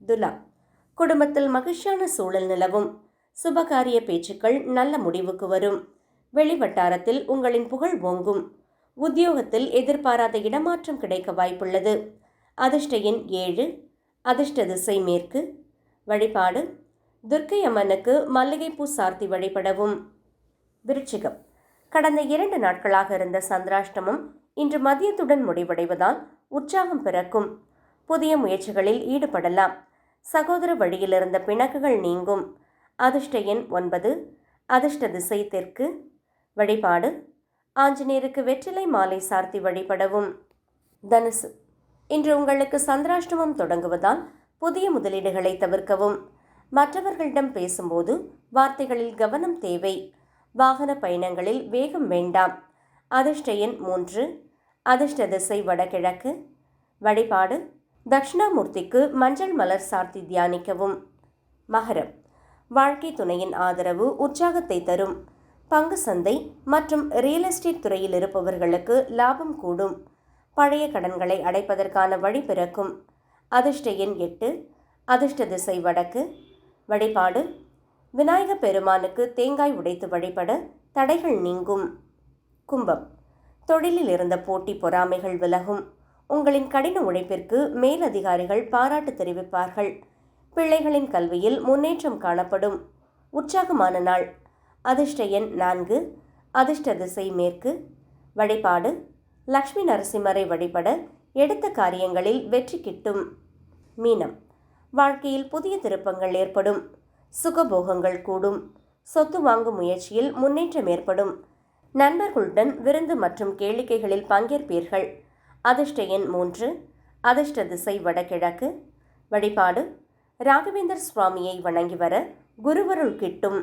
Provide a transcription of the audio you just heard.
துலா, குடும்பத்தில் மகிழ்ச்சியான சூழல் நிலவும். சுபகாரிய பேச்சுக்கள் நல்ல முடிவுக்கு வரும். வெளிவட்டாரத்தில் உங்களின் புகழ் ஓங்கும். உத்தியோகத்தில் எதிர்பாராத இடமாற்றம் கிடைக்க வாய்ப்புள்ளது. அதிர்ஷ்ட எண் 7. அதிர்ஷ்ட திசை மேற்கு. வழிபாடு துர்க்கை அம்மனுக்கு மல்லிகைப்பூ சார்த்தி வழிபடவும். விருச்சிகம், கடந்த 2 நாட்களாக இருந்த சந்திராஷ்டமம் இன்று மதியத்துடன் முடிவடைவதால் உற்சாகம் பிறக்கும். புதிய முயற்சிகளில் ஈடுபடலாம். சகோதர வழியில் இருந்த பிணக்குகள் நீங்கும். அதிர்ஷ்ட எண் 9. அதிர்ஷ்ட திசை தெற்கு. வழிபாடு ஆஞ்சநேயருக்கு வெற்றிலை மாலை சார்த்தி வழிபடவும். தனுசு, இன்று உங்களுக்கு சந்திராஷ்டமம் தொடங்குவதால் புதிய முதலீடுகளை தவிர்க்கவும். மற்றவர்களிடம் பேசும்போது வார்த்தைகளில் கவனம் தேவை. வாகன பயணங்களில் வேகம் வேண்டாம். அதிர்ஷ்ட எண் 3. அதிர்ஷ்ட திசை வடகிழக்கு. வழிபாடு தட்சிணாமூர்த்திக்கு மஞ்சள் மலர் சார்த்தி தியானிக்கவும். மகரம், வாழ்க்கை துணையின் ஆதரவு உற்சாகத்தை தரும். பங்கு சந்தை மற்றும் ரியல் எஸ்டேட் துறையில் இருப்பவர்களுக்கு லாபம் கூடும். பழைய கடன்களை அடைப்பதற்கான வழி பிறக்கும். அதிர்ஷ்ட எண் 8. அதிர்ஷ்ட திசை வடக்கு. வழிபாடு விநாயக பெருமானுக்கு தேங்காய் உடைத்து வழிபட தடைகள் நீங்கும். கும்பம், தொழிலில் இருந்த போட்டி பொறாமைகள் விலகும். உங்களின் கடின உழைப்பிற்கு மேலதிகாரிகள் பாராட்டு தெரிவிப்பார்கள். பிள்ளைகளின் கல்வியில் முன்னேற்றம் காணப்படும். உற்சாகமான நாள். அதிர்ஷ்ட எண் 4. அதிர்ஷ்ட திசை மேற்கு. வழிபாடு லக்ஷ்மி நரசிம்மரை வழிபட எடுத்த காரியங்களில் வெற்றி கிட்டும். மீனம், வாழ்க்கையில் புதிய திருப்பங்கள் ஏற்படும். சுகபோகங்கள் கூடும். சொத்து வாங்கும் முயற்சியில் முன்னேற்றம் ஏற்படும். நண்பர்களுடன் விருந்து மற்றும் கேளிக்கைகளில் பங்கேற்பீர்கள். அதிர்ஷ்ட எண் 3. அதிர்ஷ்ட திசை வடகிழக்கு. வழிபாடு ராகவேந்தர் சுவாமியை வணங்கி வர குருவருள் கிட்டும்.